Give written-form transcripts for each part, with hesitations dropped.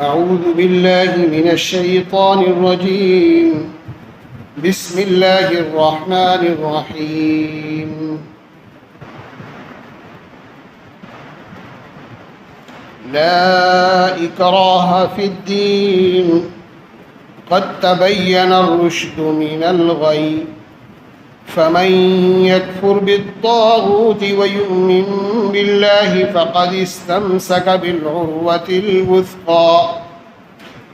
أعوذ بالله من الشيطان الرجيم. بسم الله الرحمن الرحيم. لا إكراه في الدين قد تبين الرشد من الغي فمن يكفر بالطاغوت ويؤمن بالله فقد استمسك بالعروة الوثقى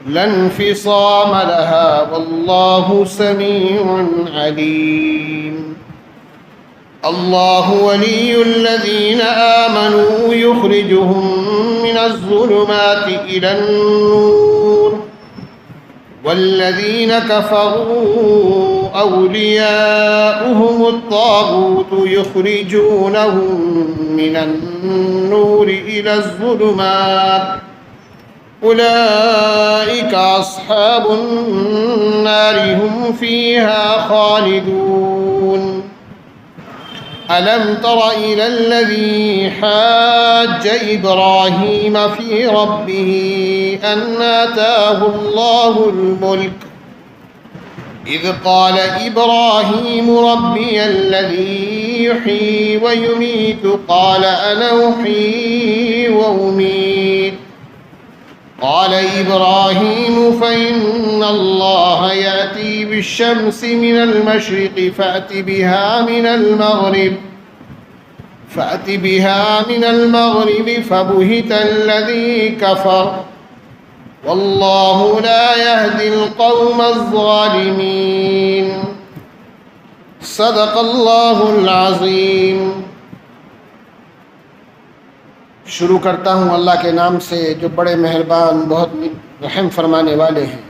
لا انفصام لها والله سميع عليم. الله ولي الذين آمنوا يخرجهم من الظلمات إلى النور والذين كفروا أولياؤهم الطاغوت يخرجونهم من النور إلى الظلمات أولئك أصحاب النار هم فيها خالدون. ألم تر إلى الذي حاج إبراهيم في ربه أن آتاه الله الملك إذ قال إبراهيم ربي الذي يحيي ويميت قال أنا أحيي وأميت قال إبراهيم فإن الله يأتي بالشمس من المشرق فأت بها من المغرب فبهت الذي كفر والله لا يهدي القوم الظالمين. صدق اللہ العظیم. شروع کرتا ہوں اللہ کے نام سے جو بڑے مہربان بہت رحم فرمانے والے ہیں.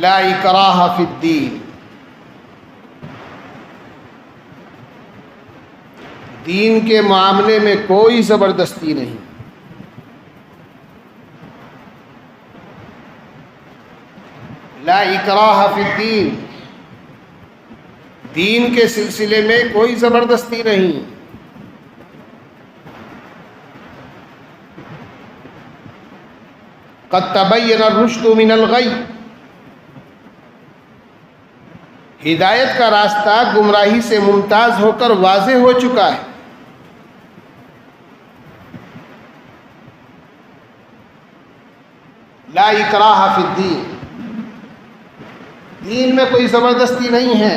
لا اکراہ فی الدین. دین کے معاملے میں کوئی زبردستی نہیں. لا اکراہ فی الدین. دین کے سلسلے میں کوئی زبردستی نہیں. قد تبین الرشد من الغی. ہدایت کا راستہ گمراہی سے ممتاز ہو کر واضح ہو چکا ہے. لا اکراہ فی الدین. دین میں کوئی زبردستی نہیں ہے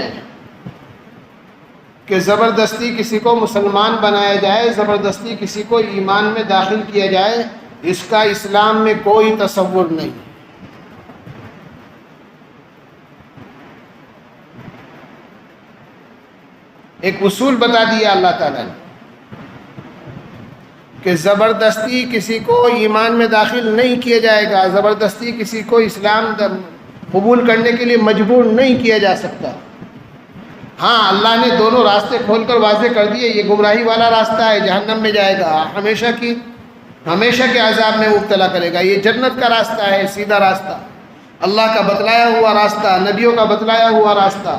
کہ زبردستی کسی کو مسلمان بنایا جائے، زبردستی کسی کو ایمان میں داخل کیا جائے. اس کا اسلام میں کوئی تصور نہیں. ایک اصول بتا دیا اللہ تعالیٰ نے کہ زبردستی کسی کو ایمان میں داخل نہیں کیا جائے گا، زبردستی کسی کو اسلام قبول کرنے کے لیے مجبور نہیں کیا جا سکتا. ہاں، اللہ نے دونوں راستے کھول کر واضح کر دیے. یہ گمراہی والا راستہ ہے، جہنم میں جائے گا، ہمیشہ کے عذاب میں مبتلا کرے گا. یہ جنت کا راستہ ہے، سیدھا راستہ، اللہ کا بتلایا ہوا راستہ، نبیوں کا بتلایا ہوا راستہ،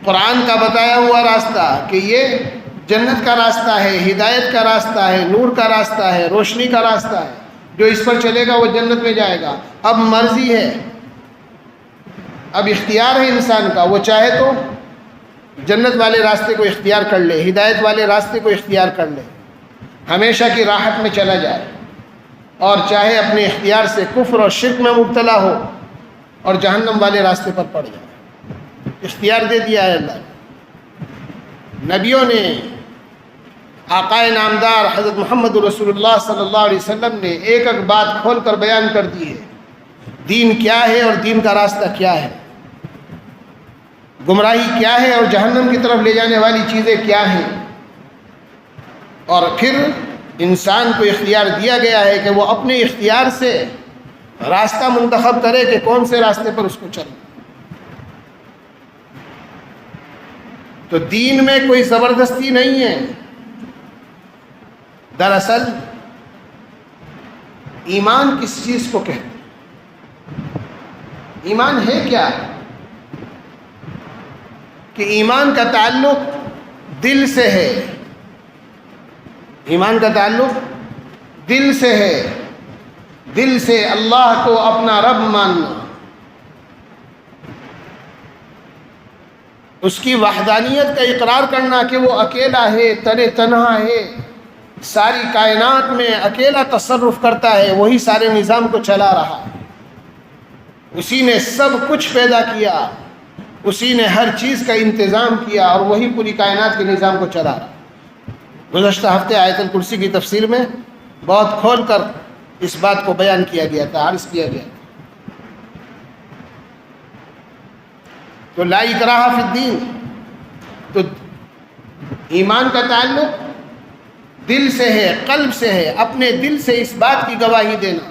قرآن کا بتایا ہوا راستہ کہ یہ جنت کا راستہ ہے، ہدایت کا راستہ ہے، نور کا راستہ ہے، روشنی کا راستہ ہے. جو اس پر چلے گا وہ جنت میں جائے گا. اب مرضی ہے، اب اختیار ہے انسان کا. وہ چاہے تو جنت والے راستے کو اختیار کر لے، ہدایت والے راستے کو اختیار کر لے، ہمیشہ کی راحت میں چلا جائے، اور چاہے اپنے اختیار سے کفر اور شرک میں مبتلا ہو اور جہنم والے راستے پر پڑ جائے. اختیار دے دیا ہے اللہ نے. نبیوں نے، آقائے نامدار حضرت محمد رسول اللہ صلی اللہ علیہ وسلم نے ایک ایک بات کھول کر بیان کر دی ہے. دین کیا ہے اور دین کا راستہ کیا ہے، گمراہی کیا ہے اور جہنم کی طرف لے جانے والی چیزیں کیا ہیں. اور پھر انسان کو اختیار دیا گیا ہے کہ وہ اپنے اختیار سے راستہ منتخب کرے کہ کون سے راستے پر اس کو چلے. تو دین میں کوئی زبردستی نہیں ہے. دراصل ایمان کس چیز کو کہتے ہیں؟ ایمان ہے کیا؟ کہ ایمان کا تعلق دل سے ہے، ایمان کا تعلق دل سے ہے، دل سے اللہ کو اپنا رب ماننا، اس کی وحدانیت کا اقرار کرنا کہ وہ اکیلا ہے، تنہا ہے، ساری کائنات میں اکیلا تصرف کرتا ہے، وہی سارے نظام کو چلا رہا، اسی نے سب کچھ پیدا کیا، اسی نے ہر چیز کا انتظام کیا اور وہی پوری کائنات کے نظام کو چلا رہا۔ گزشتہ ہفتے آیت الکرسی کی تفسیر میں بہت کھول کر اس بات کو بیان کیا گیا تھا، عرض کیا گیا تھا۔ تو لا اکراہ فی الدین، تو ایمان کا تعلق دل سے ہے، قلب سے ہے، اپنے دل سے اس بات کی گواہی دینا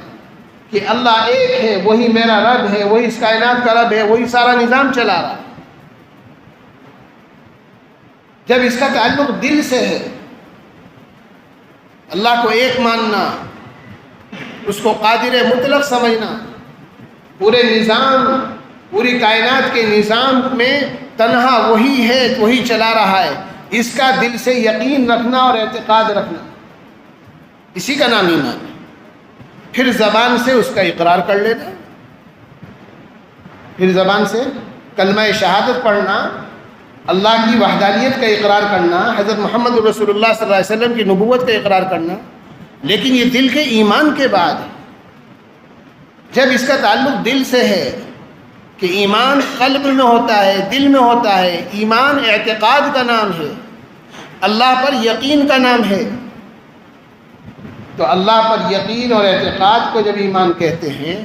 کہ اللہ ایک ہے، وہی میرا رب ہے، وہی اس کائنات کا رب ہے، وہی سارا نظام چلا رہا۔ جب اس کا تعلق دل سے ہے، اللہ کو ایک ماننا، اس کو قادر مطلق سمجھنا، پورے نظام، پوری کائنات کے نظام میں تنہا وہی ہے، وہی چلا رہا ہے، اس کا دل سے یقین رکھنا اور اعتقاد رکھنا، اسی کا نام ایمان ہے۔ پھر زبان سے اس کا اقرار کر لینا، پھر زبان سے کلمہ شہادت پڑھنا، اللہ کی وحدانیت کا اقرار کرنا، حضرت محمد رسول اللہ صلی اللہ علیہ وسلم کی نبوت کا اقرار کرنا، لیکن یہ دل کے ایمان کے بعد جب اس کا تعلق دل سے ہے کہ ایمان قلب میں ہوتا ہے، دل میں ہوتا ہے، ایمان اعتقاد کا نام ہے، اللہ پر یقین کا نام ہے، تو اللہ پر یقین اور اعتقاد کو جب ایمان کہتے ہیں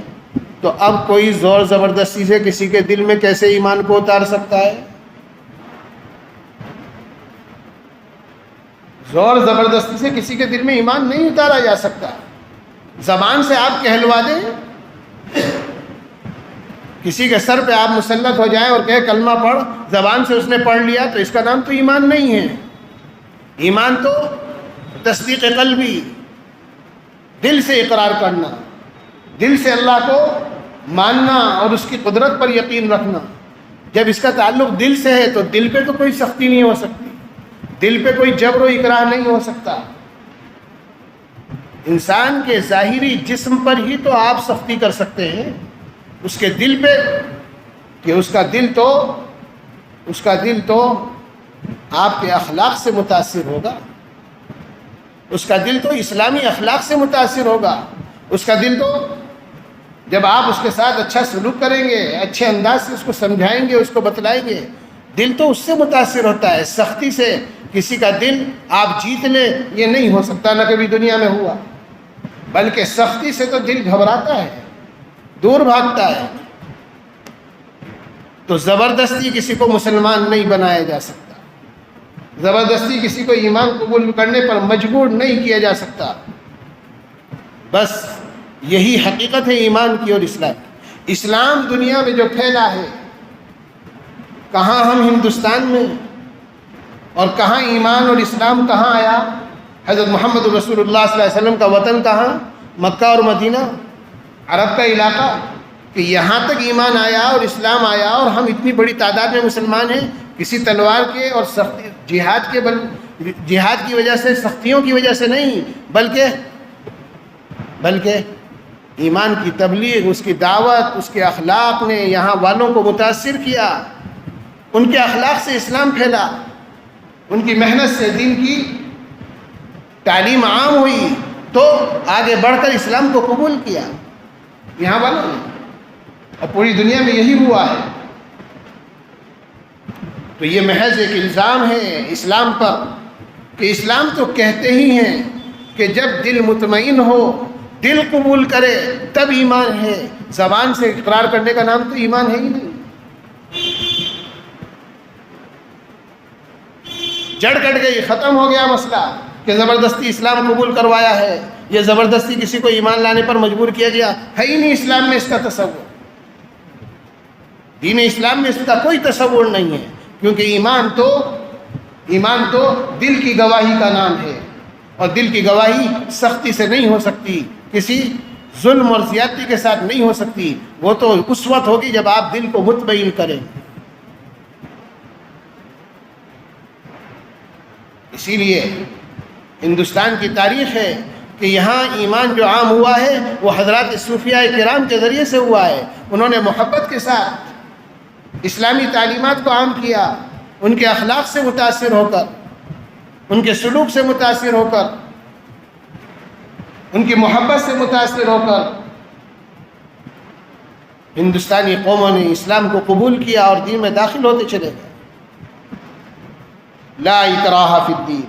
تو اب کوئی زور زبردستی سے کسی کے دل میں کیسے ایمان کو اتار سکتا ہے؟ زور زبردستی سے کسی کے دل میں ایمان نہیں اتارا جا سکتا۔ زبان سے آپ کہلوا دیں، کسی کے سر پہ آپ مسلط ہو جائیں اور کہے کلمہ پڑھ، زبان سے اس نے پڑھ لیا تو اس کا نام تو ایمان نہیں ہے۔ ایمان تو تصدیق قلبی، دل سے اقرار کرنا، دل سے اللہ کو ماننا اور اس کی قدرت پر یقین رکھنا۔ جب اس کا تعلق دل سے ہے تو دل پہ تو کوئی سختی نہیں ہو سکتی، دل پہ کوئی جبر و اکراہ نہیں ہو سکتا۔ انسان کے ظاہری جسم پر ہی تو آپ سختی کر سکتے ہیں، اس کے دل پہ کہ اس کا دل تو آپ کے اخلاق سے متاثر ہوگا، اس کا دل تو اسلامی اخلاق سے متاثر ہوگا، اس کا دل تو جب آپ اس کے ساتھ اچھا سلوک کریں گے، اچھے انداز سے اس کو سمجھائیں گے، اس کو بتلائیں گے، دل تو اس سے متاثر ہوتا ہے۔ سختی سے کسی کا دل آپ جیت لیں یہ نہیں ہو سکتا، نہ کبھی دنیا میں ہوا، بلکہ سختی سے تو دل گھبراتا ہے، دور بھاگتا ہے۔ تو زبردستی کسی کو مسلمان نہیں بنایا جا سکتا، زبردستی کسی کو ایمان قبول کرنے پر مجبور نہیں کیا جا سکتا۔ بس یہی حقیقت ہے ایمان کی اور اسلام کی۔ اسلام دنیا میں جو پھیلا ہے، کہاں ہم ہندوستان میں اور کہاں ایمان اور اسلام کہاں آیا؟ حضرت محمد رسول اللہ صلی اللہ علیہ وسلم کا وطن کہاں؟ مکہ اور مدینہ، عرب کا علاقہ، کہ یہاں تک ایمان آیا اور اسلام آیا اور ہم اتنی بڑی تعداد میں مسلمان ہیں، کسی تلوار کے اور سختی جہاد کی وجہ سے، سختیوں کی وجہ سے نہیں، بلکہ ایمان کی تبلیغ، اس کی دعوت، اس کے اخلاق نے یہاں والوں کو متاثر کیا، ان کے اخلاق سے اسلام پھیلا، ان کی محنت سے دین کی تعلیم عام ہوئی، تو آگے بڑھ کر اسلام کو قبول کیا یہاں والوں نے، اور پوری دنیا میں یہی ہوا ہے۔ تو یہ محض ایک الزام ہے اسلام پر کہ اسلام تو کہتے ہی ہیں کہ جب دل مطمئن ہو، دل قبول کرے تب ایمان ہے، زبان سے اقرار کرنے کا نام تو ایمان ہے ہی نہیں۔ جڑ کٹ گئی، ختم ہو گیا مسئلہ کہ زبردستی اسلام قبول کروایا ہے، یہ زبردستی کسی کو ایمان لانے پر مجبور کیا گیا، ہے ہی نہیں اسلام میں اس کا تصور، دین اسلام میں اس کا کوئی تصور نہیں ہے، کیونکہ ایمان تو دل کی گواہی کا نام ہے، اور دل کی گواہی سختی سے نہیں ہو سکتی، کسی ظلم اور زیادتی کے ساتھ نہیں ہو سکتی، وہ تو اس وقت ہوگی جب آپ دل کو مطمئن کریں۔ اسی لیے ہندوستان کی تاریخ ہے کہ یہاں ایمان جو عام ہوا ہے وہ حضرات صوفیاء کرام کے ذریعے سے ہوا ہے. انہوں نے محبت کے ساتھ اسلامی تعلیمات کو عام کیا، ان کے اخلاق سے متاثر ہو کر، ان کے سلوک سے متاثر ہو کر، ان کی محبت سے متاثر ہو کر ہندوستانی قوموں نے اسلام کو قبول کیا اور دین میں داخل ہوتے چلے گئے. لا اکراہ فی الدین،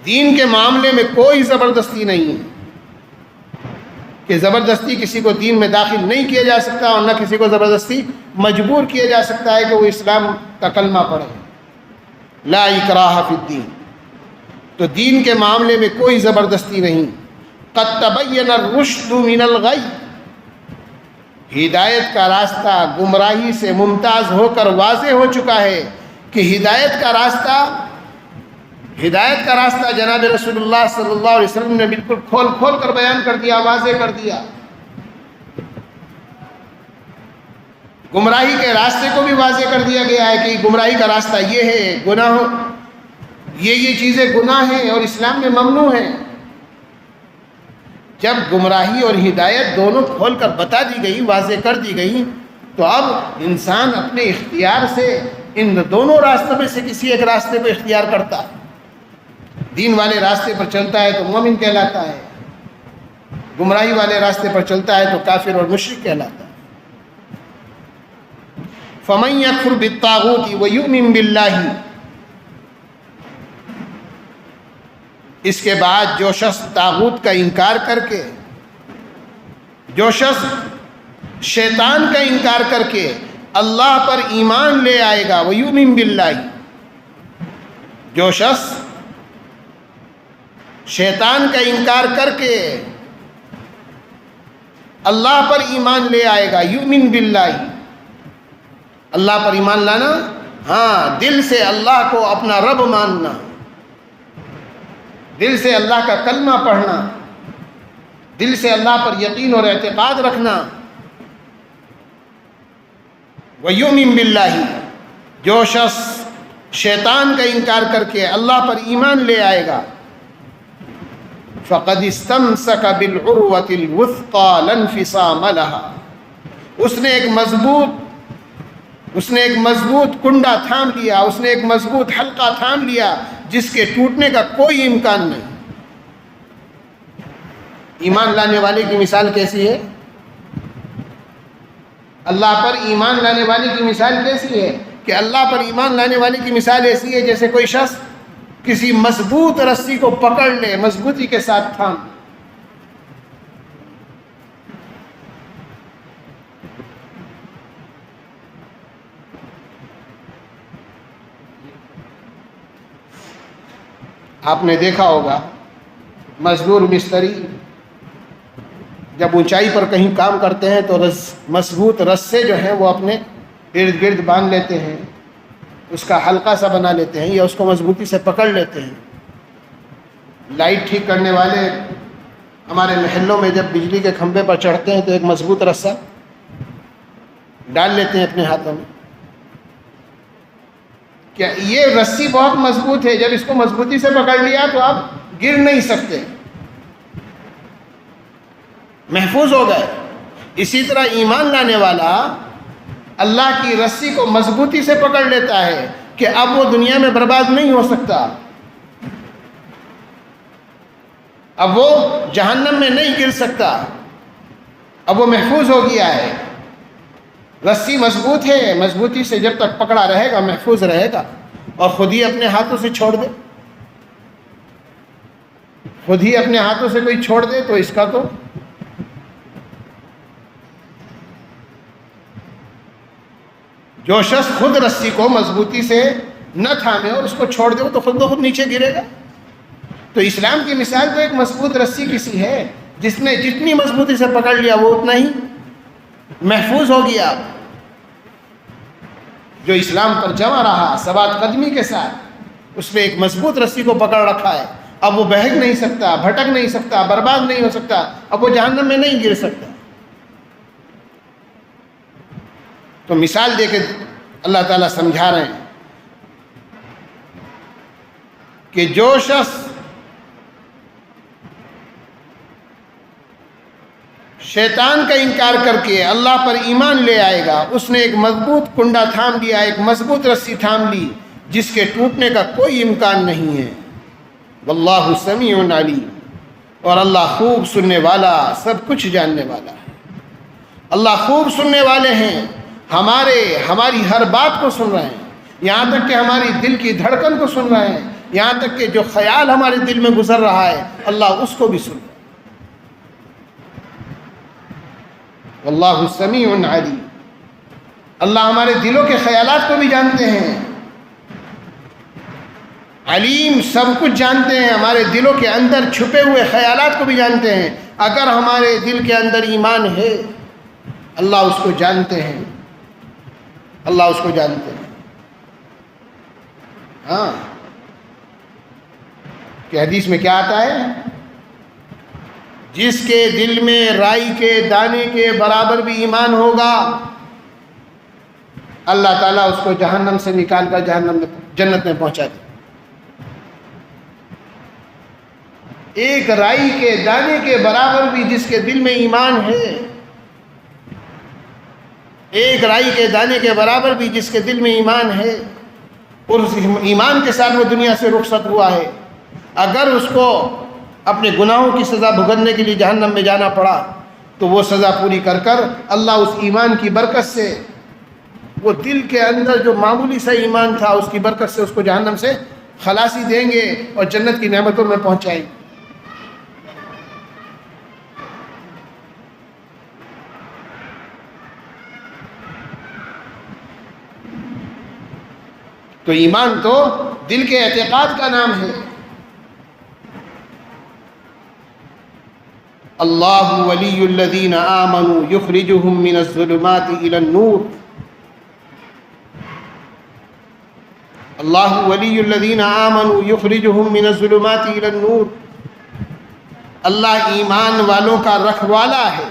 دین کے معاملے میں کوئی زبردستی نہیں ہے کہ زبردستی کسی کو دین میں داخل نہیں کیا جا سکتا، اور نہ کسی کو زبردستی مجبور کیا جا سکتا ہے کہ وہ اسلام کا کلمہ پڑھے. لا اکراہ فی الدین، تو دین کے معاملے میں کوئی زبردستی نہیں. قد تبین الرشد من الغی، ہدایت کا راستہ گمراہی سے ممتاز ہو کر واضح ہو چکا ہے کہ ہدایت کا راستہ جناب رسول اللہ صلی اللہ علیہ وسلم نے بالکل کھول کھول کر بیان کر دیا، واضح کر دیا. گمراہی کے راستے کو بھی واضح کر دیا گیا ہے کہ گمراہی کا راستہ یہ ہے، گناہ یہ چیزیں گناہ ہیں اور اسلام میں ممنوع ہیں. جب گمراہی اور ہدایت دونوں کھول کر بتا دی گئی، واضح کر دی گئی، تو اب انسان اپنے اختیار سے ان دونوں راستوں میں سے کسی ایک راستے کو اختیار کرتا ہے. دین والے راستے پر چلتا ہے تو مومن کہلاتا ہے، گمراہی والے راستے پر چلتا ہے تو کافر اور مشرک کہلاتا ہے. فَمَن يَكْفُرْ بِالطَّاغُوتِ وَيُؤْمِن بِاللَّهِ، اس کے بعد جو شخص طاغوت کا انکار کر کے، جو شخص شیطان کا انکار کر کے اللہ پر ایمان لے آئے گا، وَيُؤْمِن بِاللَّهِ، جو شخص شیطان کا انکار کر کے اللہ پر ایمان لے آئے گا، یؤمن باللہ، اللہ پر ایمان لانا، ہاں دل سے اللہ کو اپنا رب ماننا، دل سے اللہ کا کلمہ پڑھنا، دل سے اللہ پر یقین اور اعتقاد رکھنا. وَيُؤْمِن بِاللَّهِ، جو شخص شیطان کا انکار کر کے اللہ پر ایمان لے آئے گا، فَقَدِ اسْتَمْسَكَ بِالْعُرْوَةِ الْوُثْقَى لَا انْفِصَامَ لَهَا، اس نے ایک مضبوط کنڈا تھام لیا، اس نے ایک مضبوط حلقہ تھام لیا جس کے ٹوٹنے کا کوئی امکان نہیں. ایمان لانے والے کی مثال کیسی ہے؟ اللہ پر ایمان لانے والے کی مثال کیسی ہے کہ اللہ پر ایمان لانے والے کی مثال ایسی ہے جیسے کوئی شخص کسی مضبوط رسی کو پکڑ لے، مضبوطی کے ساتھ تھام. آپ نے دیکھا ہوگا مزدور مستری جب اونچائی پر کہیں کام کرتے ہیں تو مضبوط رسے جو ہیں وہ اپنے ارد گرد باندھ لیتے ہیں، اس کا حلقہ سا بنا لیتے ہیں یا اس کو مضبوطی سے پکڑ لیتے ہیں. لائٹ ٹھیک کرنے والے ہمارے محلوں میں جب بجلی کے کھمبے پر چڑھتے ہیں تو ایک مضبوط رسہ ڈال لیتے ہیں اپنے ہاتھوں میں. کیا یہ رسی بہت مضبوط ہے، جب اس کو مضبوطی سے پکڑ لیا تو آپ گر نہیں سکتے، محفوظ ہو گئے. اسی طرح ایمان لانے والا اللہ کی رسی کو مضبوطی سے پکڑ لیتا ہے کہ اب وہ دنیا میں برباد نہیں ہو سکتا، اب وہ جہنم میں نہیں گر سکتا، اب وہ محفوظ ہو گیا ہے. رسی مضبوط ہے، مضبوطی سے جب تک پکڑا رہے گا محفوظ رہے گا. اور خود ہی اپنے ہاتھوں سے چھوڑ دے، خود ہی اپنے ہاتھوں سے کوئی چھوڑ دے تو اس کا تو جو شخص خود رسی کو مضبوطی سے نہ تھامے اور اس کو چھوڑ دے تو خود بخود نیچے گرے گا. تو اسلام کی مثال تو ایک مضبوط رسی کسی ہے جس نے جتنی مضبوطی سے پکڑ لیا وہ اتنا ہی محفوظ ہو گیا. جو اسلام پر جمع رہا ثبات قدمی کے ساتھ، اس نے ایک مضبوط رسی کو پکڑ رکھا ہے، اب وہ بہک نہیں سکتا، بھٹک نہیں سکتا، برباد نہیں ہو سکتا، اب وہ جہنم میں نہیں گر سکتا. تو مثال دے کے اللہ تعالیٰ سمجھا رہے ہیں کہ جو شخص شیطان کا انکار کر کے اللہ پر ایمان لے آئے گا، اس نے ایک مضبوط کنڈا تھام لیا، ایک مضبوط رسی تھام لی جس کے ٹوٹنے کا کوئی امکان نہیں ہے۔ واللہ سمیع علیم، اور اللہ خوب سننے والا، سب کچھ جاننے والا ہے۔ اللہ خوب سننے والے ہیں، ہماری ہر بات کو سن رہے ہیں، یہاں تک کہ ہماری دل کی دھڑکن کو سن رہے ہیں، یہاں تک کہ جو خیال ہمارے دل میں گزر رہا ہے اللہ اس کو بھی سن رہا ہے۔ واللہ سمیع علیم، اللہ ہمارے دلوں کے خیالات کو بھی جانتے ہیں، علیم سب کچھ جانتے ہیں، ہمارے دلوں کے اندر چھپے ہوئے خیالات کو بھی جانتے ہیں۔ اگر ہمارے دل کے اندر ایمان ہے اللہ اس کو جانتے ہیں، اللہ اس کو جانتے ہیں۔ ہاں کہ حدیث میں کیا آتا ہے، جس کے دل میں رائی کے دانے کے برابر بھی ایمان ہوگا اللہ تعالیٰ اس کو جہنم سے نکال کر جنت میں پہنچا دے۔ ایک رائی کے دانے کے برابر بھی جس کے دل میں ایمان ہے، ایک رائی کے دانے کے برابر بھی جس کے دل میں ایمان ہے اور اس ایمان کے ساتھ وہ دنیا سے رخصت ہوا ہے، اگر اس کو اپنے گناہوں کی سزا بھگتنے کے لیے جہنم میں جانا پڑا تو وہ سزا پوری کر کر اللہ اس ایمان کی برکت سے، وہ دل کے اندر جو معمولی سا ایمان تھا اس کی برکت سے اس کو جہنم سے خلاصی دیں گے اور جنت کی نعمتوں میں پہنچائیں گے۔ تو ایمان تو دل کے اعتقاد کا نام ہے۔ اللہ ولی الذین آمنوا یخرجہم من الظلمات الی النور، اللہ ولی الذین آمنوا یخرجہم من الظلمات الی النور، اللہ ایمان والوں کا رکھوالا ہے،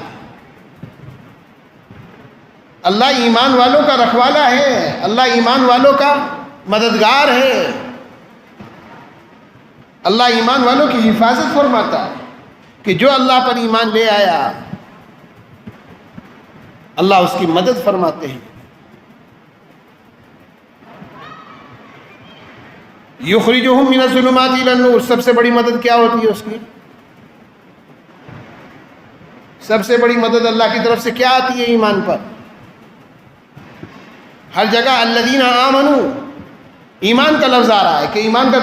اللہ ایمان والوں کا رکھوالا ہے، اللہ ایمان والوں کا مددگار ہے، اللہ ایمان والوں کی حفاظت فرماتا ہے کہ جو اللہ پر ایمان لے آیا اللہ اس کی مدد فرماتے ہیں۔ یخرجہم من الظلمات الی النور، سب سے بڑی مدد کیا ہوتی ہے اس کی؟ سب سے بڑی مدد اللہ کی طرف سے کیا آتی ہے ایمان پر؟ ہر جگہ الذین آمنوا ایمان کا لفظ آ رہا ہے کہ ایمان کا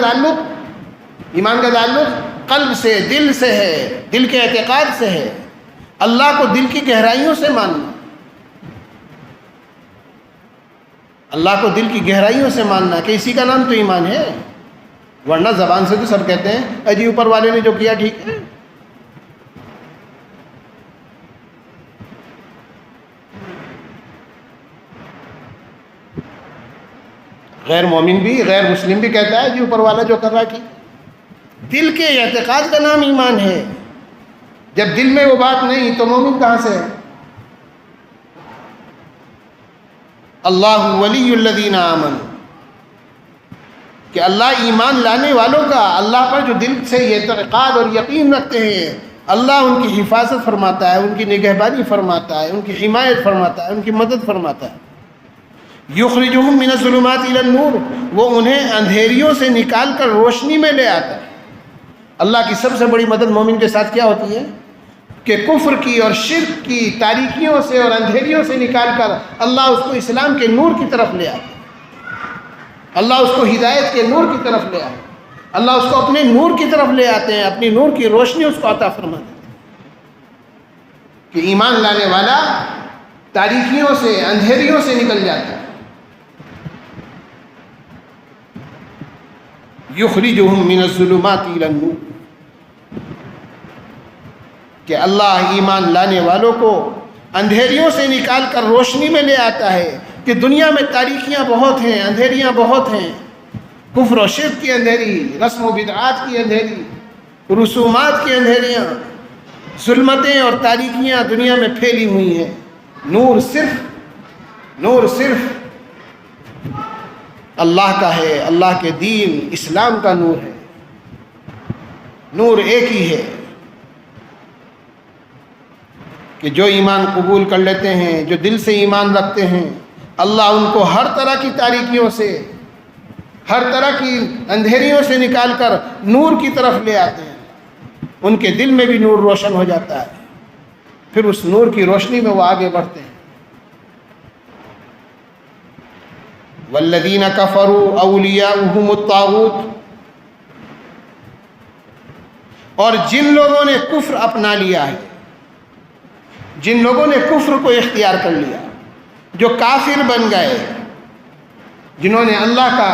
تعلق قلب سے، دل سے ہے، دل کے اعتقاد سے ہے، اللہ کو دل کی گہرائیوں سے ماننا، اللہ کو دل کی گہرائیوں سے ماننا کہ اسی کا نام تو ایمان ہے، ورنہ زبان سے تو سب کہتے ہیں اجی اوپر والے نے جو کیا ٹھیک ہے۔ غیر مومن بھی، غیر مسلم بھی کہتا ہے جی اوپر والا جو کر رہا ہے ٹھیک۔ دل کے اعتقاد کا نام ایمان ہے، جب دل میں وہ بات نہیں تو مومن کہاں سے ہے؟ اللہ ولی الذین آمنوا، کہ اللہ ایمان لانے والوں کا، اللہ پر جو دل سے یہ اعتقاد اور یقین رکھتے ہیں اللہ ان کی حفاظت فرماتا ہے، ان کی نگہبانی فرماتا ہے، ان کی حمایت فرماتا ہے، ان کی مدد فرماتا ہے۔ یخرجہم من الظلمات الی النور، وہ انہیں اندھیریوں سے نکال کر روشنی میں لے آتا ہے۔ اللہ کی سب سے بڑی مدد مومن کے ساتھ کیا ہوتی ہے کہ کفر کی اور شرک کی تاریکیوں سے اور اندھیریوں سے نکال کر اللہ اس کو اسلام کے نور کی طرف لے آتا ہے، اللہ اس کو ہدایت کے نور کی طرف لے آتا ہے، اللہ اس کو اپنے نور کی طرف لے آتے ہیں، اپنی نور کی روشنی اس کو عطا فرما دیتے ہیں کہ ایمان لانے والا تاریکیوں سے، اندھیریوں سے نکل جاتا ہے۔ یخرجہم من الظلمات الی النور، کہ اللہ ایمان لانے والوں کو اندھیریوں سے نکال کر روشنی میں لے آتا ہے کہ دنیا میں تاریکیاں بہت ہیں، اندھیریاں بہت ہیں، کفر و شرک کی اندھیری، رسم و بدعات کی اندھیری، رسومات کی اندھیریاں، ظلمتیں اور تاریکیاں دنیا میں پھیلی ہوئی ہیں۔ نور صرف اللہ کا ہے، اللہ کے دین اسلام کا نور ہے، نور ایک ہی ہے کہ جو ایمان قبول کر لیتے ہیں، جو دل سے ایمان رکھتے ہیں، اللہ ان کو ہر طرح کی تاریکیوں سے، ہر طرح کی اندھیریوں سے نکال کر نور کی طرف لے آتے ہیں۔ ان کے دل میں بھی نور روشن ہو جاتا ہے، پھر اس نور کی روشنی میں وہ آگے بڑھتے ہیں۔ والذین کفروا اولیاؤہم الطاغوت، اور جن لوگوں نے کفر اپنا لیا ہے، جن لوگوں نے کفر کو اختیار کر لیا، جو کافر بن گئے، جنہوں نے اللہ کا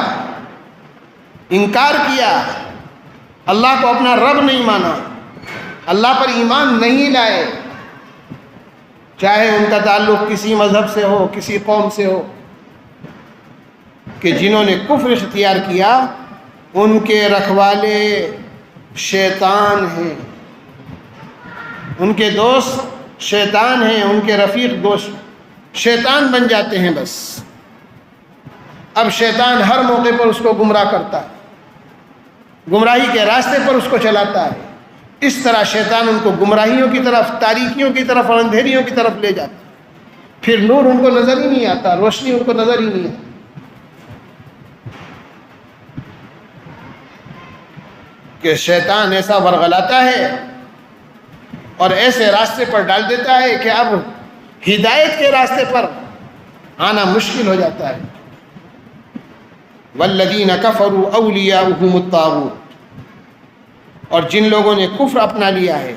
انکار کیا، اللہ کو اپنا رب نہیں مانا، اللہ پر ایمان نہیں لائے، چاہے ان کا تعلق کسی مذہب سے ہو، کسی قوم سے ہو، کہ جنہوں نے کفر اختیار کیا ان کے رکھوالے شیطان ہیں، ان کے دوست شیطان ہیں، ان کے رفیق دوست شیطان بن جاتے ہیں۔ بس اب شیطان ہر موقع پر اس کو گمراہ کرتا ہے، گمراہی کے راستے پر اس کو چلاتا ہے۔ اس طرح شیطان ان کو گمراہیوں کی طرف، تاریکیوں کی طرف اور اندھیریوں کی طرف لے جاتا ہے، پھر نور ان کو نظر ہی نہیں آتا، روشنی ان کو نظر ہی نہیں آتی۔ کہ شیطان ایسا ورغلاتا ہے اور ایسے راستے پر ڈال دیتا ہے کہ اب ہدایت کے راستے پر آنا مشکل ہو جاتا ہے۔ والذین کفروا اولیاؤہم الطاغوت، اور جن لوگوں نے کفر اپنا لیا ہے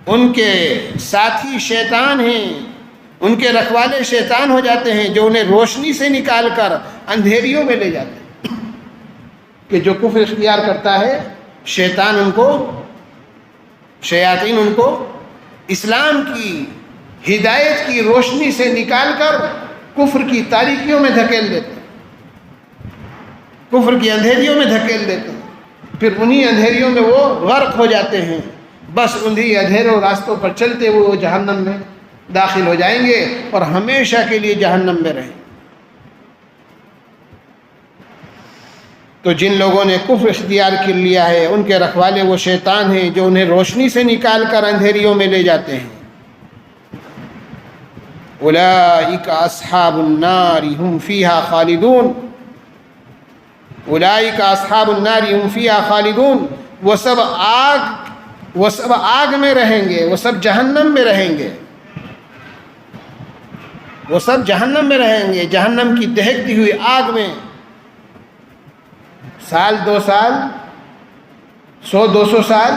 ان کے ساتھی شیطان ہیں، ان کے رکھوالے شیطان ہو جاتے ہیں، جو انہیں روشنی سے نکال کر اندھیریوں میں لے جاتے ہیں۔ کہ جو کفر اختیار کرتا ہے شیطان ان کو، شیاطین ان کو اسلام کی ہدایت کی روشنی سے نکال کر کفر کی تاریکیوں میں دھکیل دیتے ہیں، کفر کی اندھیریوں میں دھکیل دیتے ہیں، پھر انہی اندھیریوں میں وہ غرق ہو جاتے ہیں۔ بس انہی اندھیروں راستوں پر چلتے ہوئے وہ جہنم میں داخل ہو جائیں گے اور ہمیشہ کے لیے جہنم میں رہیں۔ تو جن لوگوں نے کفر اختیار کر لیا ہے ان کے رکھوالے وہ شیطان ہیں، جو انہیں روشنی سے نکال کر اندھیریوں میں لے جاتے ہیں۔ اولئک اصحاب النار هم فیہا خالدون، اولئک اصحاب النار هم فیہا خالدون، وہ سب آگ میں رہیں گے، وہ سب جہنم میں رہیں گے، وہ سب جہنم میں رہیں گے، جہنم کی دہکتی ہوئی آگ میں، سال 2 سال 100 200 سال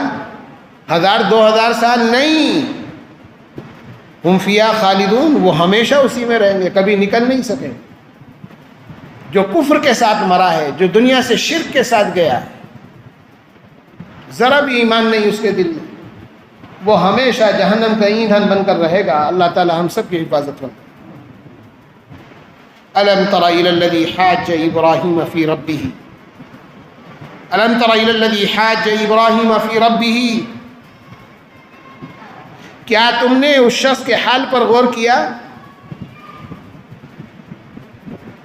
1000 2000 سال نہیں، ہم فیہا خالدون، وہ ہمیشہ اسی میں رہیں گے، کبھی نکل نہیں سکیں۔ جو کفر کے ساتھ مرا ہے، جو دنیا سے شرک کے ساتھ گیا ہے، ذرا بھی ایمان نہیں اس کے دل میں، وہ ہمیشہ جہنم کا ایندھن بن کر رہے گا۔ اللہ تعالی ہم سب کی حفاظت فرمائے۔ الم تر الی الذی حاج ابراہیم فی ربہ، الم تر الی الذی حاج ابراہیم فی ربہ، کیا تم نے اس شخص کے حال پر غور کیا؟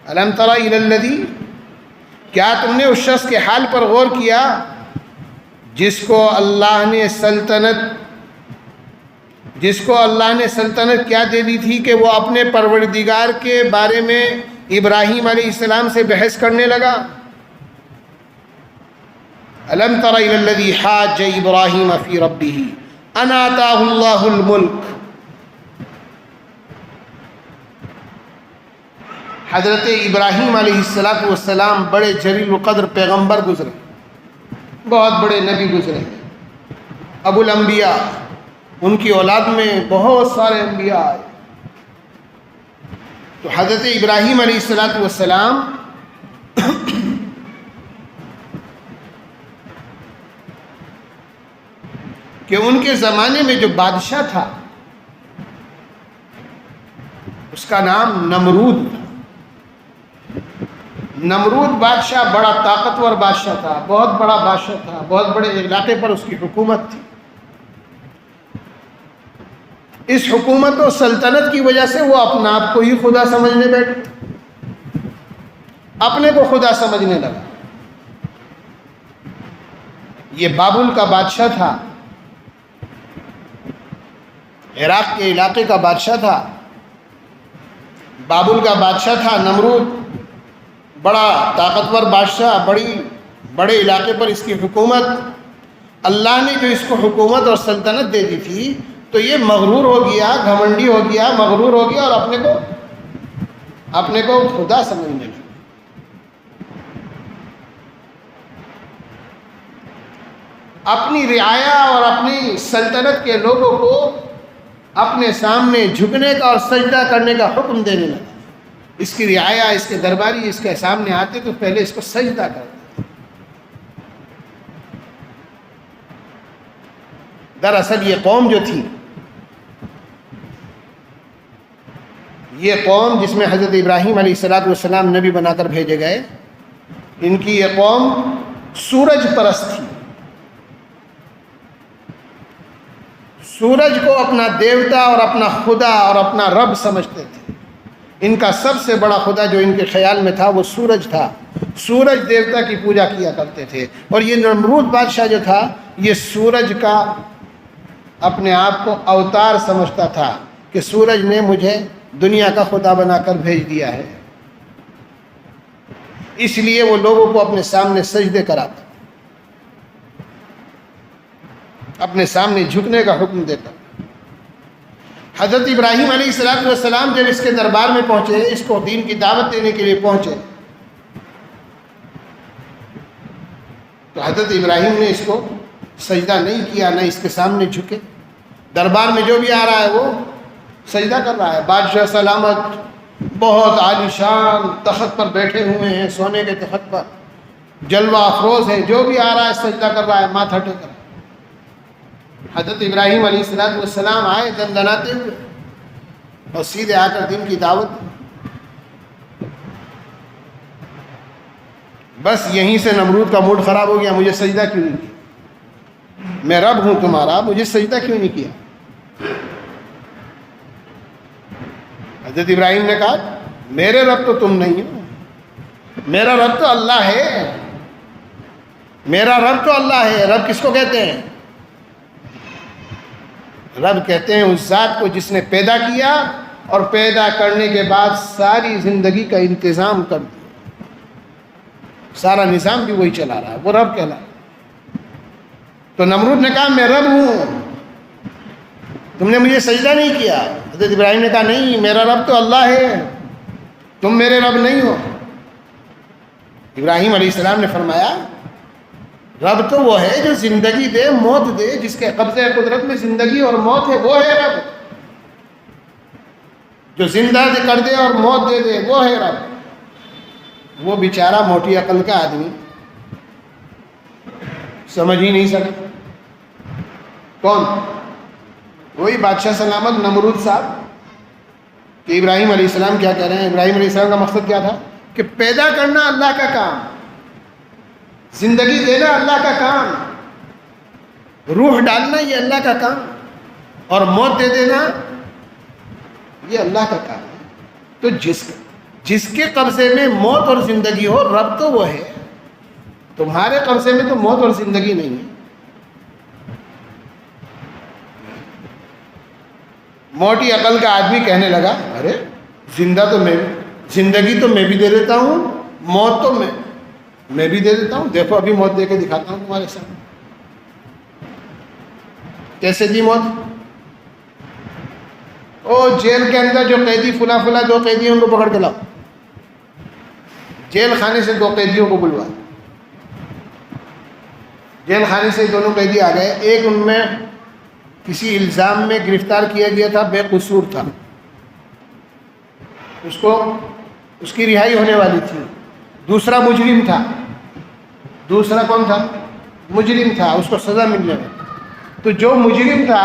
الم تر الی الذی، کیا تم نے اس شخص کے حال پر غور کیا جس کو اللہ نے سلطنت کیا دے دی تھی کہ وہ اپنے پروردگار کے بارے میں ابراہیم علیہ السلام سے بحث کرنے لگا؟ الم تر الی الذی حاج ابراہیم فی ربہ ان آتاہ اللہ الملک، حضرت ابراہیم علیہ السلام بڑے جلیل القدر پیغمبر گزرے، بہت بڑے نبی گزرے، ابو الانبیاء، ان کی اولاد میں بہت سارے انبیاء آئے۔ تو حضرت ابراہیم علیہ السلام کہ ان کے زمانے میں جو بادشاہ تھا اس کا نام نمرود تھا۔ نمرود بادشاہ بڑا طاقتور بادشاہ تھا، بہت بڑا بادشاہ تھا، بہت بڑے علاقے پر اس کی حکومت تھی۔ اس حکومت و سلطنت کی وجہ سے وہ اپنا آپ کو ہی خدا سمجھنے بیٹھے، اپنے کو خدا سمجھنے لگا۔ یہ بابل کا بادشاہ تھا، عراق کے علاقے کا بادشاہ تھا، بابل کا بادشاہ تھا نمرود، بڑا طاقتور بادشاہ، بڑے علاقے پر اس کی حکومت۔ اللہ نے جو اس کو حکومت اور سلطنت دے دی تھی تو یہ مغرور ہو گیا، گھمنڈی ہو گیا، مغرور ہو گیا اور اپنے کو خدا سمجھنے لگا۔ اپنی رعایا اور اپنی سلطنت کے لوگوں کو اپنے سامنے جھکنے کا اور سجدہ کرنے کا حکم دینے لگا۔ اس کی رعایا، اس کے درباری اس کے سامنے آتے تو پہلے اس کو سجدہ کرتے۔ دراصل یہ قوم جو تھی، یہ قوم جس میں حضرت ابراہیم علیہ السلام نبی بنا کر بھیجے گئے، ان کی یہ قوم سورج پرست تھی، سورج کو اپنا دیوتا اور اپنا خدا اور اپنا رب سمجھتے تھے۔ ان کا سب سے بڑا خدا جو ان کے خیال میں تھا وہ سورج تھا، سورج دیوتا کی پوجا کیا کرتے تھے۔ اور یہ نمرود بادشاہ جو تھا یہ سورج کا اپنے آپ کو اوتار سمجھتا تھا کہ سورج نے مجھے دنیا کا خدا بنا کر بھیج دیا ہے، اس لیے وہ لوگوں کو اپنے سامنے سجدے کراتا، اپنے سامنے جھکنے کا حکم دیتا۔ حضرت ابراہیم علیہ السلام جب اس کے دربار میں پہنچے، اس کو دین کی دعوت دینے کے لیے پہنچے، تو حضرت ابراہیم نے اس کو سجدہ نہیں کیا، نہ اس کے سامنے جھکے۔ دربار میں جو بھی آ رہا ہے وہ سجدہ کر رہا ہے۔ بادشاہ سلامت بہت عالی شان تخت پر بیٹھے ہوئے ہیں، سونے کے تخت پر، جلوہ افروز ہے، جو بھی آ رہا ہے سجدہ کر رہا ہے، ماتھا ٹیک رہا ہے۔ حضرت ابراہیم علیہ السلام آئے دندناتے ہوئے اور سیدھے آ کر دین کی دعوت دی۔ بس یہیں سے نمرود کا موڈ خراب ہو گیا، مجھے سجدہ کیوں نہیں کیا؟ میں رب ہوں تمہارا، مجھے سجدہ کیوں نہیں کیا؟ حضرت ابراہیم نے کہا میرے رب تو تم نہیں ہو، میرا رب تو اللہ ہے، میرا رب تو اللہ ہے۔ رب کس کو کہتے ہیں؟ رب کہتے ہیں اس ذات کو جس نے پیدا کیا اور پیدا کرنے کے بعد ساری زندگی کا انتظام کر دیا، سارا نظام بھی وہی چلا رہا ہے، وہ رب کہلاتا ہے۔ تو نمرود نے کہا میں رب ہوں، تم نے مجھے سجدہ نہیں کیا۔ حضرت ابراہیم نے کہا نہیں، میرا رب تو اللہ ہے، تم میرے رب نہیں ہو۔ ابراہیم علیہ السلام نے فرمایا رب تو وہ ہے جو زندگی دے موت دے، جس کے قبضے قدرت میں زندگی اور موت ہے، وہ ہے رب۔ جو زندہ کر دے اور موت دے دے وہ ہے رب۔ وہ بیچارہ موٹی عقل کا آدمی سمجھ ہی نہیں سکا۔ کون؟ وہی بادشاہ سلامت نمرود صاحب کہ ابراہیم علیہ السلام کیا کہہ رہے ہیں۔ ابراہیم علیہ السلام کا مقصد کیا تھا کہ پیدا کرنا اللہ کا کام، زندگی دینا اللہ کا کام، روح ڈالنا یہ اللہ کا کام، اور موت دے دینا یہ اللہ کا کام ہے۔ تو جس کے قبضے میں موت اور زندگی ہو، رب تو وہ ہے، تمہارے قبضے میں تو موت اور زندگی نہیں ہے۔ موٹی عقل کا آدمی کہنے لگا ارے زندگی تو میں بھی دے دیتا ہوں، موت تو میں بھی دے دیتا ہوں، دیکھو ابھی موت دے کے دکھاتا ہوں تمہارے سامنے۔ کیسے دی موت؟ او جیل کے اندر جو قیدی فلاں 2 قیدی ہیں ان کو پکڑ کے لاؤ، جیل خانے سے 2 قیدیوں کو بلوا۔ جیل خانے سے 2 قیدی آ گئے، ایک ان میں کسی الزام میں گرفتار کیا گیا تھا، بے قصور تھا، اس کی رہائی ہونے والی تھی۔ دوسرا مجرم تھا۔ دوسرا کون تھا؟ مجرم تھا، اس کو سزا ملنے والی۔ تو جو مجرم تھا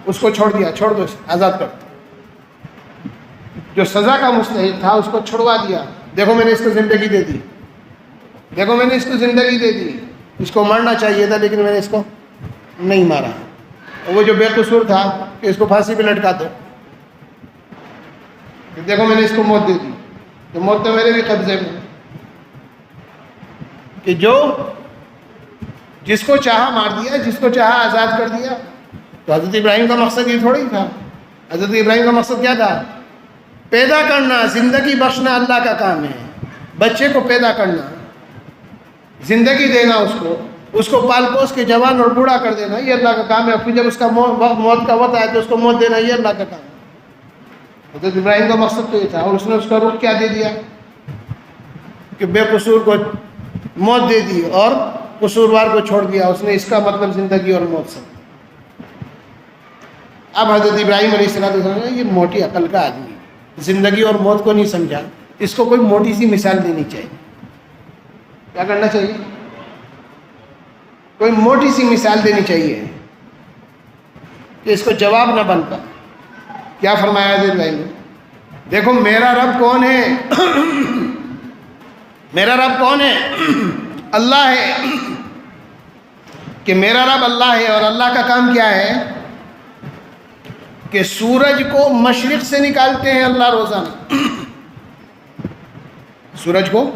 اس کو چھوڑ دیا، چھوڑ دو، آزاد کر دو۔ جو سزا کا مستحق تھا اس کو چھڑوا دیا، دیکھو میں نے اس کو زندگی دے دی، دیکھو میں نے اس کو زندگی دے دی، اس کو مرنا چاہیے تھا لیکن میں نے اس کو نہیں مارا۔ اور وہ جو بے قصور تھا کہ اس کو پھانسی پہ لٹکا دو، دیکھو میں نے اس کو موت دے دی، تو موت تو میرے بھی قبضے میں، کہ جس کو چاہا مار دیا، جس کو چاہا آزاد کر دیا۔ تو حضرت ابراہیم کا مقصد یہ تھوڑی تھا حضرت ابراہیم کا مقصد کیا تھا؟ پیدا کرنا، زندگی بخشنا اللہ کا کام ہے. بچے کو پیدا کرنا، زندگی دینا، اس کو پال پوس کے جوان اور بوڑھا کر دینا، یہ اللہ کا کام ہے. پھر جب اس کا موت کا وقت آئے تو اس کو موت دینا، یہ اللہ کا کام ہے. حضرت ابراہیم کا مقصد تو یہ تھا، اور اس نے اس کا رخ کیا دے دیا کہ بے قصور کو موت دے دی اور قصوروار کو چھوڑ دیا. اس نے اس کا مطلب زندگی اور موت سے. اب حضرت ابراہیم علیہ السلام یہ موٹی عقل کا آدمی زندگی اور موت کو نہیں سمجھا، اس کو کوئی موٹی سی مثال دینی چاہیے. کیا کرنا چاہیے؟ کوئی موٹی سی مثال دینی چاہیے کہ اس کو جواب نہ بن پائے. کیا فرمایا حضرت ابراہیم نے؟ دیکھو میرا رب کون ہے؟ میرا رب کون ہے؟ اللہ ہے. کہ میرا رب اللہ ہے، اور اللہ کا کام کیا ہے کہ سورج کو مشرق سے نکالتے ہیں اللہ روزانہ. سورج کو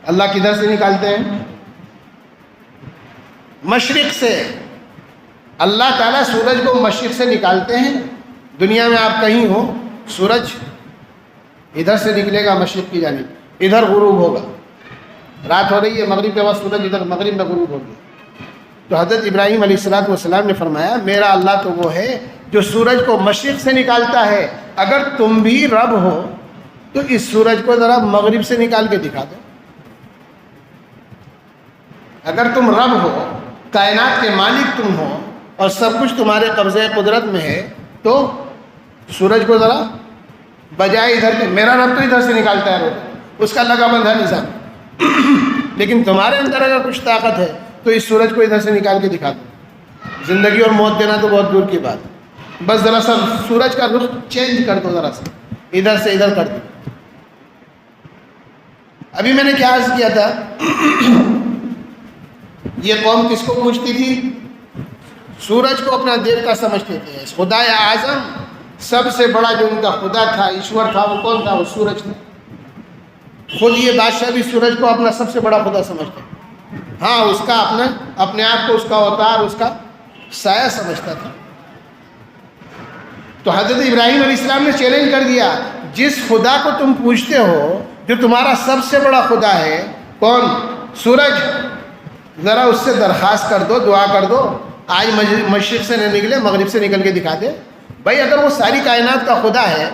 اللہ کدھر سے نکالتے ہیں؟ مشرق سے. اللہ تعالیٰ سورج کو مشرق سے نکالتے ہیں. دنیا میں آپ کہیں ہو، سورج ادھر سے نکلے گا مشرق کی جانب، ادھر غروب ہوگا. رات ہو رہی ہے، مغرب کے وقت سورج ادھر مغرب میں غروب ہوگی. تو حضرت ابراہیم علیہ السلام نے فرمایا میرا اللہ تو وہ ہے جو سورج کو مشرق سے نکالتا ہے. اگر تم بھی رب ہو تو اس سورج کو ذرا مغرب سے نکال کے دکھا دو. اگر تم رب ہو، کائنات کے مالک تم ہو، اور سب کچھ تمہارے قبضے قدرت میں ہے، تو سورج کو ذرا بجائے ادھر کے، میرا رب تو ادھر سے نکالتا ہے روز، اس کا لگا بندھا نظام. لیکن تمہارے اندر اگر کچھ طاقت ہے تو اس سورج کو ادھر سے نکال کے دکھا دو. زندگی اور موت دینا تو بہت دور کی بات، بس ذرا سا سورج کا رخ چینج کر دو، ذرا سا ادھر سے ادھر کر دو. ابھی میں نے کیا عرض کیا تھا؟ یہ قوم کس کو پوچھتی تھی؟ سورج کو اپنا دیوتا سمجھتے تھے. خدا اعظم سب سے بڑا جو ان کا خدا تھا، ایشور تھا، وہ کون تھا؟ وہ سورج تھا. خود یہ بادشاہ بھی سورج کو اپنا سب سے بڑا خدا سمجھتا. ہاں، اس کا اپنے آپ کو اس کا اوتار، اس کا سایہ سمجھتا تھا. تو حضرت ابراہیم علیہ السلام نے چیلنج کر دیا، جس خدا کو تم پوچھتے ہو، جو تمہارا سب سے بڑا خدا ہے، کون؟ سورج. ذرا اس سے درخواست کر دو، دعا کر دو، آج مشرق سے نہ نکلے، مغرب سے نکل کے دکھا دے. بھائی اگر وہ ساری کائنات کا خدا ہے،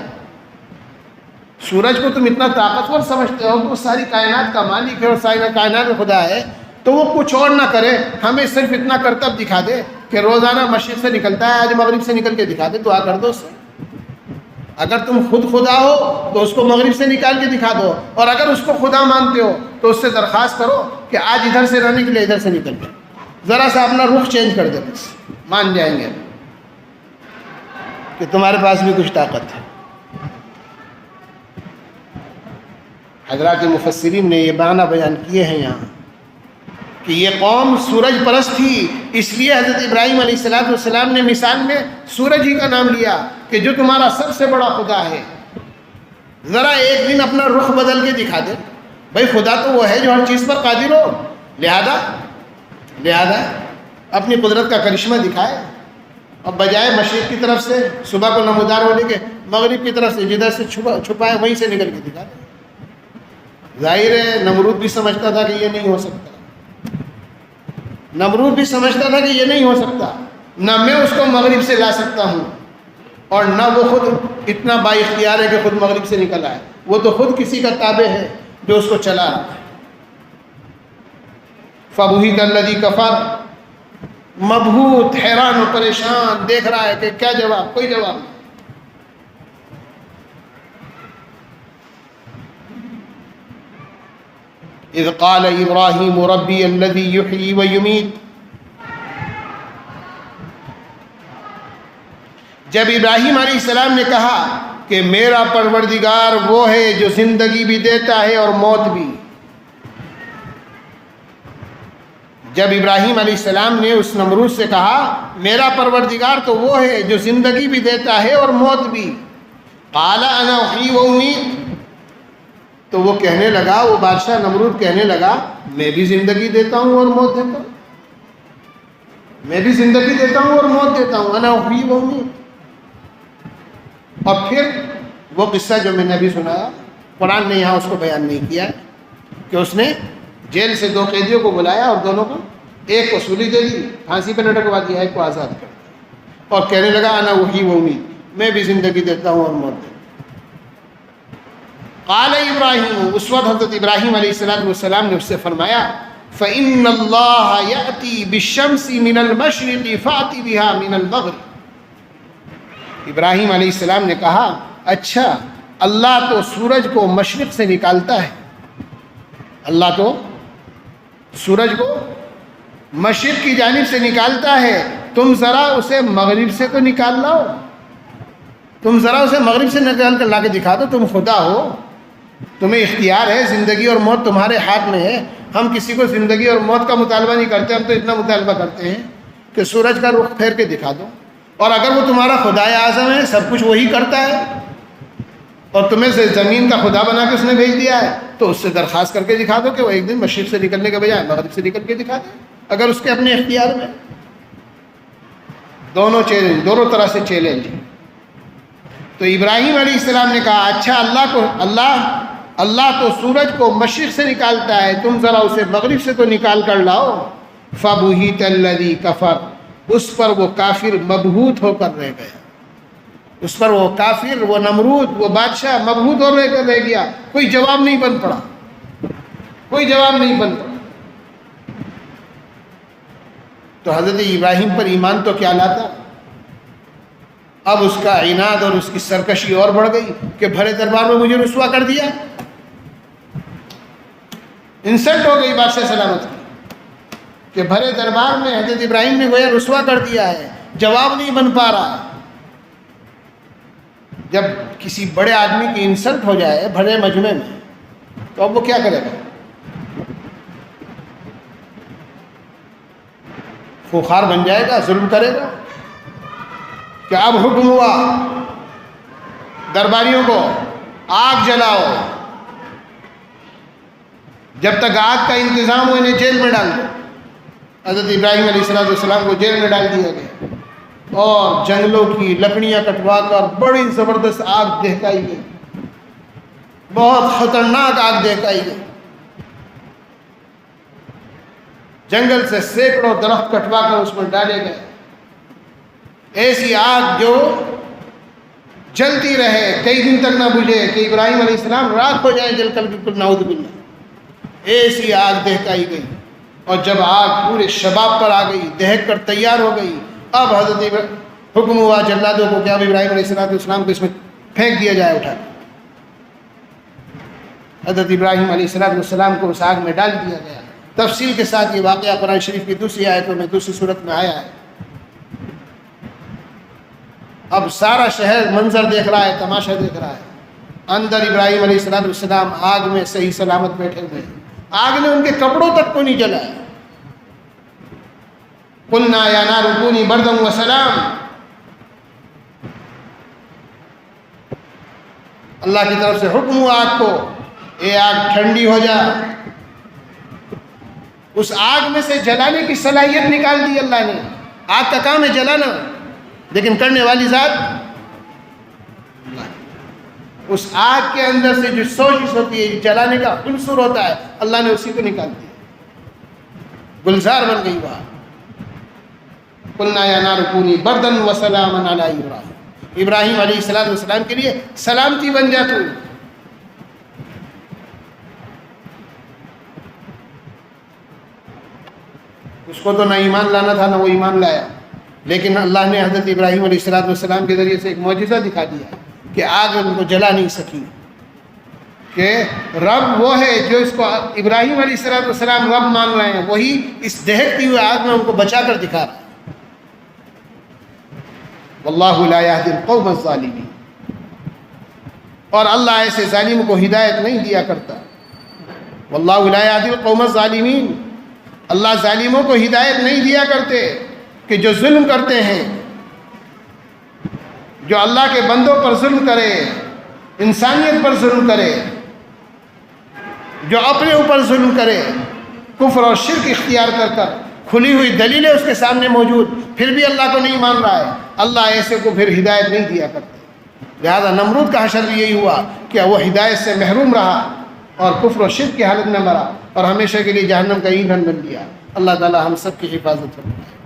سورج کو تم اتنا طاقتور سمجھتے ہو کہ وہ ساری کائنات کا مالک ہے اور ساری کائنات میں خدا ہے، تو وہ کچھ اور نہ کرے، ہمیں صرف اتنا کرتب دکھا دے کہ روزانہ مشرق سے نکلتا ہے، آج مغرب سے نکل کے دکھا دے. دعا کر دو اس سے. اگر تم خود خدا ہو تو اس کو مغرب سے نکال کے دکھا دو، اور اگر اس کو خدا مانتے ہو تو اس سے درخواست کرو کہ آج ادھر سے نہ نکلے، ادھر سے نکل جائے، ذرا سا اپنا رخ چینج کر دے، بس مان جائیں گے کہ تمہارے پاس بھی کچھ طاقت ہے. حضرات مفسرین نے یہ معنی بیان کیے ہیں یہاں کہ یہ قوم سورج پرست تھی، اس لیے حضرت ابراہیم علیہ السلام نے مثال میں سورج ہی کا نام لیا کہ جو تمہارا سب سے بڑا خدا ہے، ذرا ایک دن اپنا رخ بدل کے دکھا دے. بھائی خدا تو وہ ہے جو ہر چیز پر قادر ہو، لہذا اپنی قدرت کا کرشمہ دکھائے، اور بجائے مشرق کی طرف سے صبح کو نمودار ہونے کے، مغرب کی طرف سے جدھر سے چھپائے وہیں سے نکل کے دکھا دے. ظاہر ہے نمرود بھی سمجھتا تھا کہ یہ نہیں ہو سکتا، نمرود بھی سمجھتا تھا کہ یہ نہیں ہو سکتا، نہ میں اس کو مغرب سے لا سکتا ہوں، اور نہ وہ خود اتنا با اختیار ہے کہ خود مغرب سے نکل آئے. وہ تو خود کسی کا تابع ہے جو اس کو چلا. فَبُهِتَ الَّذِي كَفَرَ، مبہوت، حیران و پریشان دیکھ رہا ہے کہ کیا جواب، کوئی جواب نہیں. اذ قال ابراہیم ربی الذی یحیی ویمیت، جب ابراہیم علیہ السلام نے کہا کہ میرا پروردگار وہ ہے جو زندگی بھی دیتا ہے اور موت بھی. جب ابراہیم علیہ السلام نے اس نمرود سے کہا میرا پروردگار تو وہ ہے جو زندگی بھی دیتا ہے اور موت بھی، قال انا احیی و امیت، تو وہ کہنے لگا، وہ بادشاہ نمرود کہنے لگا میں بھی زندگی دیتا ہوں اور موت دیتا ہوں، میں بھی زندگی دیتا ہوں اور موت دیتا ہوں، انا احیی و امیت. اور پھر وہ قصہ جو میں نے ابھی سنایا، قرآن نے یہاں اس کو بیان نہیں کیا کہ اس نے جیل سے 2 قیدیوں کو بلایا اور دونوں کو، ایک کو سولی دے دی، پھانسی پہ لٹکوا دیا، ایک کو آزاد کر دیا، اور کہنے لگا انا وہی وہ امید، میں بھی زندگی دیتا ہوں اور موت دیتا ہوں۔ قال ابراہیم، اس وقت حضرت ابراہیم علیہ السلام نے اس سے فرمایا فإن اللہ یأتی بالشمس من المشرق فأتی بها من المغرب۔ ابراہیم علیہ السلام نے کہا اچھا، اللہ تو سورج کو مشرق سے نکالتا ہے، اللہ تو سورج کو مشرق کی جانب سے نکالتا ہے، تم ذرا اسے مغرب سے تو نکال لاؤ، تم ذرا اسے مغرب سے نکال کر لا کے دکھا دو، تم خدا ہو، تمہیں اختیار ہے، زندگی اور موت تمہارے ہاتھ میں ہے۔ ہم کسی کو زندگی اور موت کا مطالبہ نہیں کرتے، ہم تو اتنا مطالبہ کرتے ہیں کہ سورج کا رخ پھیر کے دکھا دو، اور اگر وہ تمہارا خدائے اعظم ہے، سب کچھ وہی کرتا ہے، اور تمہیں سے زمین کا خدا بنا کے اس نے بھیج دیا ہے، تو اس سے درخواست کر کے دکھا دو کہ وہ ایک دن مشرق سے نکلنے کے بجائے مغرب سے نکل کے دکھا دے، اگر اس کے اپنے اختیار میں۔ دونوں چیلنج، دونوں طرح سے چیلنج۔ تو ابراہیم علیہ السلام نے کہا اچھا، اللہ تو سورج کو مشرق سے نکالتا ہے، تم ذرا اسے مغرب سے تو نکال کر لاؤ۔ فَبُهِتَ الَّذِي كَفَرَ، اس پر وہ کافر مبہوت ہو کر رہ گیا، اس پر وہ کافر، وہ نمرود، وہ بادشاہ مبہوت ہو کر رہ گیا، کوئی جواب نہیں بن پڑا، کوئی جواب نہیں بن پڑا۔ تو حضرت ابراہیم پر ایمان تو کیا لاتا، اب اس کا عناد اور اس کی سرکشی اور بڑھ گئی کہ بھرے دربار میں مجھے رسوا کر دیا، انسلٹ ہو گئی بادشاہ سلامت کی کہ بھرے دربار میں حضرت ابراہیم نے گویا رسوا کر دیا ہے، جواب نہیں بن پا رہا۔ جب کسی بڑے آدمی کی انسلٹ ہو جائے بھرے مجمع میں تو اب وہ کیا کرے گا، خوخار بن جائے گا، ظلم کرے گا کہ اب حکم ہوا درباریوں کو آگ جلاؤ، جب تک آگ کا انتظام ہو انہیں جیل میں ڈال دو۔ حضرت ابراہیم علیہ السلام کو جیل میں ڈال دیا گیا اور جنگلوں کی لکڑیاں کٹوا کر بڑی زبردست آگ دہکائی گئی، بہت خطرناک آگ دہکائی گئی، جنگل سے سینکڑوں درخت کٹوا کر اس میں ڈالے گئے، ایسی آگ جو جلتی رہے، کئی دن تک نہ بجھے کہ ابراہیم علیہ السلام راکھ ہو جائیں جل کر، بالکل نعوذ باللہ، ایسی آگ دہکائی گئی۔ اور جب آگ پورے شباب پر آ گئی، دہک کر تیار ہو گئی، اب حضرت حکم ہوا جلادوں کو کہ اب ابراہیم علیہ السلام کو اس میں پھینک دیا جائے، اٹھا حضرت ابراہیم علیہ السلام کو اس آگ میں ڈال دیا گیا۔ تفصیل کے ساتھ یہ واقعہ قرآن شریف کی دوسری آیتوں میں، دوسری صورت میں آیا ہے۔ اب سارا شہر منظر دیکھ رہا ہے، تماشا دیکھ رہا ہے، اندر ابراہیم علیہ السلام آگ میں صحیح سلامت بیٹھے ہوئے، آگ نے ان کے کپڑوں تک کو نہیں جلایا۔ قلنا یا نار کونی بردا وسلام، اللہ کی طرف سے حکم ہوا آگ کو، اے آگ ٹھنڈی ہو جا۔ اس آگ میں سے جلانے کی صلاحیت نکال دی اللہ نے۔ آگ کا کام ہے جلانا، لیکن کرنے والی ذات اللہ۔ اس آگ کے اندر سے جو سوزش ہوتی ہے، جلانے کا عنصر ہوتا ہے، اللہ نے اسی کو نکال دیا، گلزار بن گئی وہاں۔ قلنا یا نار کونی بردا وسلاما علی ابراہیم، ابراہیم علیہ السلام کے لیے سلامتی بن جا تو۔ اس کو تو نہ ایمان لانا تھا، نہ وہ ایمان لایا، لیکن اللہ نے حضرت ابراہیم علیہ السلام کے ذریعے سے ایک معجزہ دکھا دیا کہ آگ ان کو جلا نہیں سکی، کہ رب وہ ہے جو اس کو ابراہیم علیہ السلام رب مان رہے ہیں، وہی اس دہکتی ہوئے آگ میں ان کو بچا کر دکھا رہا ہے۔ واللہ لا یہدی القوم الظالمین، اور اللہ ایسے ظالم کو ہدایت نہیں دیا کرتا۔ واللہ لا یہدی القوم الظالمین، اللہ ظالموں کو ہدایت نہیں دیا کرتے کہ جو ظلم کرتے ہیں، جو اللہ کے بندوں پر ظلم کرے، انسانیت پر ظلم کرے، جو اپنے اوپر ظلم کرے، کفر اور شرک اختیار کر کر، کھلی ہوئی دلیلیں اس کے سامنے موجود، پھر بھی اللہ کو نہیں مان رہا ہے، اللہ ایسے کو پھر ہدایت نہیں دیا کرتے۔ لہذا نمرود کا حشر بھی یہی ہوا کہ وہ ہدایت سے محروم رہا اور کفر و شرک کی حالت میں مرا اور ہمیشہ کے لیے جہنم کا ایندھن بن گیا۔ اللہ تعالی ہم سب کی حفاظت فرمائے۔